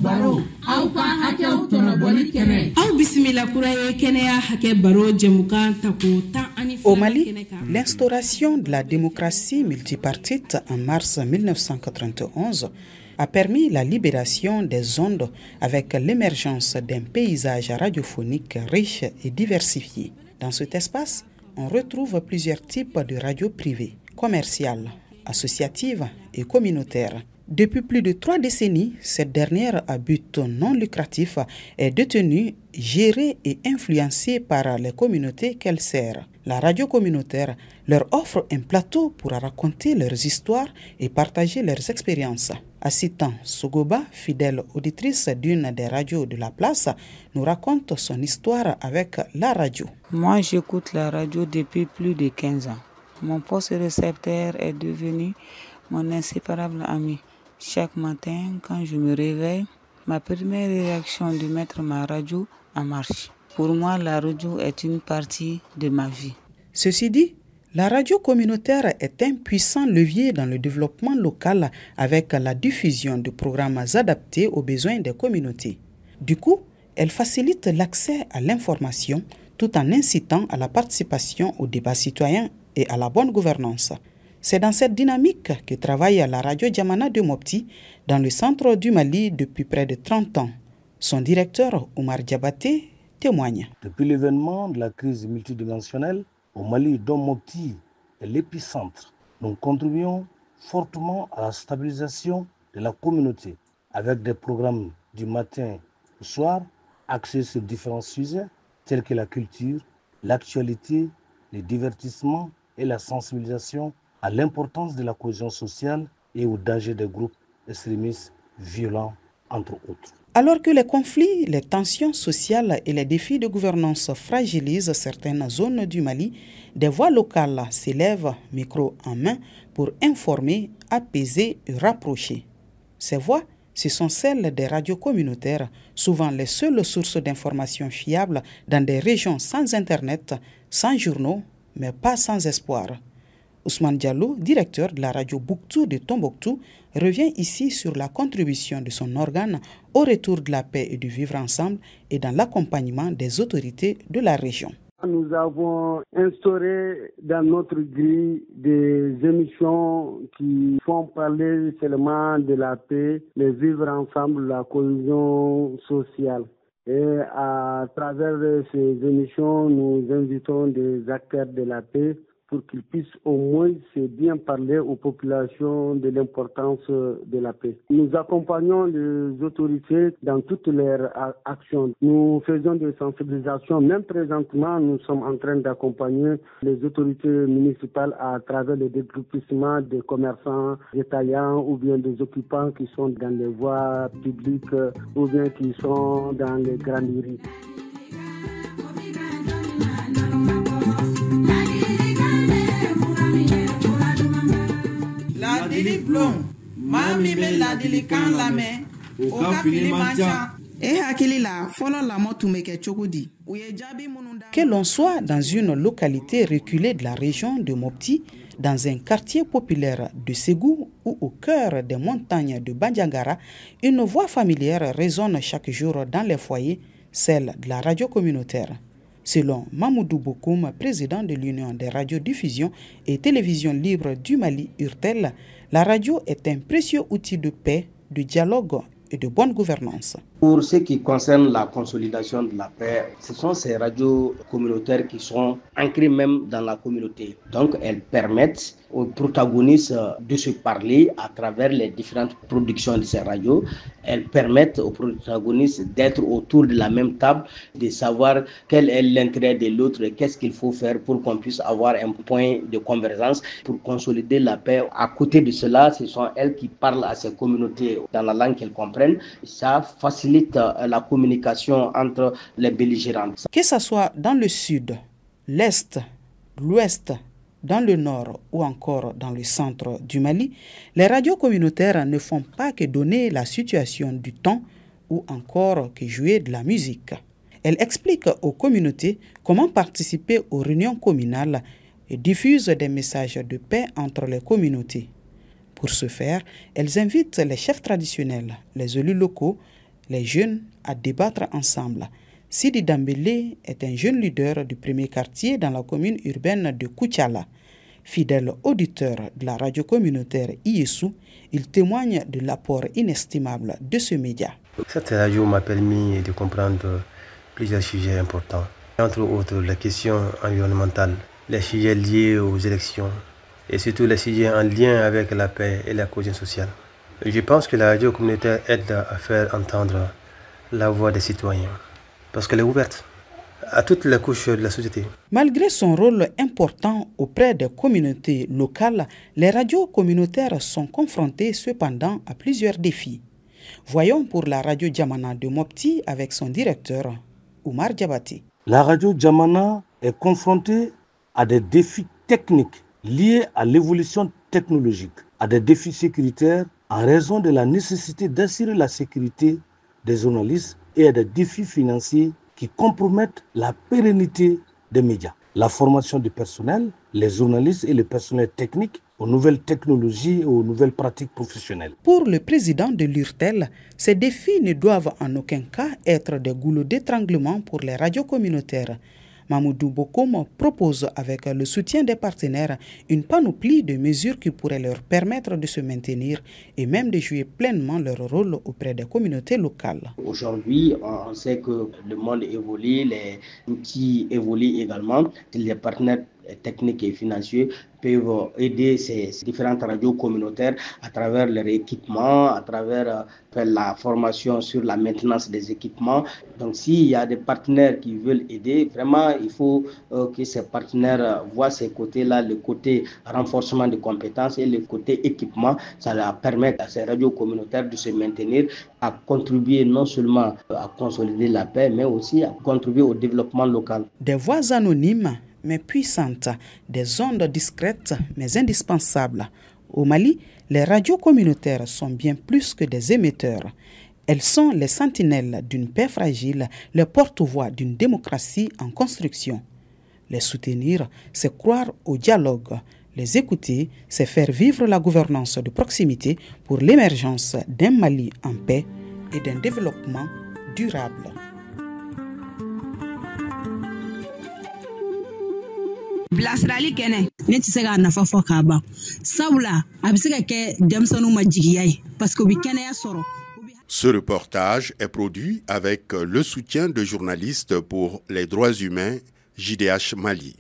baro aw ka hakɛw tɔnɔbɔli kɛnɛ. Aw bisimila kura ye kɛnɛya hakɛ baro jɛmukan tako 12. Au Mali, l'instauration de la démocratie multipartite en mars 1991 a permis la libération des ondes avec l'émergence d'un paysage radiophonique riche et diversifié. Dans cet espace, on retrouve plusieurs types de radios privées, commerciales, associatives et communautaires. Depuis plus de 3 décennies, cette dernière à but non lucratif est détenue, gérée et influencée par les communautés qu'elle sert. La radio communautaire leur offre un plateau pour raconter leurs histoires et partager leurs expériences. Assitan Sogoba, fidèle auditrice d'une des radios de la place, nous raconte son histoire avec la radio. Moi, j'écoute la radio depuis plus de 15 ans. Mon poste récepteur est devenu mon inséparable ami. Chaque matin, quand je me réveille, ma première réaction est de mettre ma radio en marche. Pour moi, la radio est une partie de ma vie. Ceci dit, la radio communautaire est un puissant levier dans le développement local avec la diffusion de programmes adaptés aux besoins des communautés. Du coup, elle facilite l'accès à l'information tout en incitant à la participation au débat citoyen et à la bonne gouvernance. C'est dans cette dynamique que travaille la radio Djamana de Mopti dans le centre du Mali depuis près de 30 ans. Son directeur, Oumar Diabaté, témoigne. Depuis l'événement de la crise multidimensionnelle, au Mali, dont Mopti est l'épicentre, nous contribuons fortement à la stabilisation de la communauté avec des programmes du matin au soir axés sur différents sujets tels que la culture, l'actualité, le divertissement et la sensibilisation à l'importance de la cohésion sociale et au danger des groupes extrémistes violents, entre autres. Alors que les conflits, les tensions sociales et les défis de gouvernance fragilisent certaines zones du Mali, des voix locales s'élèvent, micro en main, pour informer, apaiser et rapprocher. Ces voix, ce sont celles des radios communautaires, souvent les seules sources d'informations fiables dans des régions sans Internet, sans journaux, mais pas sans espoir. Ousmane Diallo, directeur de la radio Bouktou de Tombouctou, revient ici sur la contribution de son organe au retour de la paix et du vivre ensemble et dans l'accompagnement des autorités de la région. Nous avons instauré dans notre grille des émissions qui font parler seulement de la paix, le vivre ensemble, la cohésion sociale. Et à travers ces émissions, nous invitons des acteurs de la paix pour qu'ils puissent au moins se bien parler aux populations de l'importance de la paix. Nous accompagnons les autorités dans toutes leurs actions. Nous faisons des sensibilisations. Même présentement, nous sommes en train d'accompagner les autorités municipales à travers le dégroupement des commerçants détaillants ou bien des occupants qui sont dans les voies publiques ou bien qui sont dans les grandes rues. Que l'on soit dans une localité reculée de la région de Mopti, dans un quartier populaire de Ségou ou au cœur des montagnes de Bandiagara, une voix familière résonne chaque jour dans les foyers, celle de la radio communautaire. Selon Mamoudou Bokoum, président de l'Union des radiodiffusions et télévisions libres du Mali, URTEL, la radio est un précieux outil de paix, de dialogue et de bonne gouvernance. Pour ce qui concerne la consolidation de la paix, ce sont ces radios communautaires qui sont ancrées même dans la communauté. Donc elles permettent aux protagonistes de se parler à travers les différentes productions de ces radios. Elles permettent aux protagonistes d'être autour de la même table, de savoir quel est l'intérêt de l'autre et qu'est-ce qu'il faut faire pour qu'on puisse avoir un point de convergence pour consolider la paix. À côté de cela, ce sont elles qui parlent à ces communautés dans la langue qu'elles comprennent. Ça facilite la communication entre les belligérants. Que ce soit dans le sud, l'est, l'ouest, dans le nord ou encore dans le centre du Mali, les radios communautaires ne font pas que donner la situation du temps ou encore que jouer de la musique. Elles expliquent aux communautés comment participer aux réunions communales et diffusent des messages de paix entre les communautés. Pour ce faire, elles invitent les chefs traditionnels, les élus locaux, les jeunes à débattre ensemble. Sidi Dambélé est un jeune leader du premier quartier dans la commune urbaine de Koutiala. Fidèle auditeur de la radio communautaire IESU, il témoigne de l'apport inestimable de ce média. Cette radio m'a permis de comprendre plusieurs sujets importants, entre autres les questions environnementales, les sujets liés aux élections et surtout les sujets en lien avec la paix et la cohésion sociale. Je pense que la radio communautaire aide à faire entendre la voix des citoyens parce qu'elle est ouverte à toutes les couches de la société. Malgré son rôle important auprès des communautés locales, les radios communautaires sont confrontées cependant à plusieurs défis. Voyons pour la radio Djamana de Mopti avec son directeur, Oumar Diabati. La radio Djamana est confrontée à des défis techniques liés à l'évolution technologique, à des défis sécuritaires en raison de la nécessité d'assurer la sécurité des journalistes et à des défis financiers qui compromettent la pérennité des médias. La formation du personnel, les journalistes et le personnel technique aux nouvelles technologies et aux nouvelles pratiques professionnelles. Pour le président de l'URTEL, ces défis ne doivent en aucun cas être des goulots d'étranglement pour les radios communautaires. Mamoudou Bokoum propose avec le soutien des partenaires une panoplie de mesures qui pourraient leur permettre de se maintenir et même de jouer pleinement leur rôle auprès des communautés locales. Aujourd'hui, on sait que le monde évolue, les outils évoluent également, les partenaires techniques et financiers peuvent aider ces différentes radios communautaires à travers leur équipement, à travers la formation sur la maintenance des équipements. Donc s'il y a des partenaires qui veulent aider, vraiment il faut que ces partenaires voient ces côtés-là, le côté renforcement de compétences et le côté équipement. Ça va permettre à ces radios communautaires de se maintenir, à contribuer non seulement à consolider la paix, mais aussi à contribuer au développement local. Des voix anonymes mais puissantes, des ondes discrètes mais indispensables. Au Mali, les radios communautaires sont bien plus que des émetteurs. Elles sont les sentinelles d'une paix fragile, les porte-voix d'une démocratie en construction. Les soutenir, c'est croire au dialogue. Les écouter, c'est faire vivre la gouvernance de proximité pour l'émergence d'un Mali en paix et d'un développement durable. bilasirali kɛnɛ ne tɛ se k'a nafa fɔ k'a ban sabula a bɛ se ka kɛ denmisɛnninw ma jigiya ye parce que u bɛ kɛnɛya sɔrɔ. Ce reportage est produit avec le soutien de journalistes pour les droits humains JDH Mali.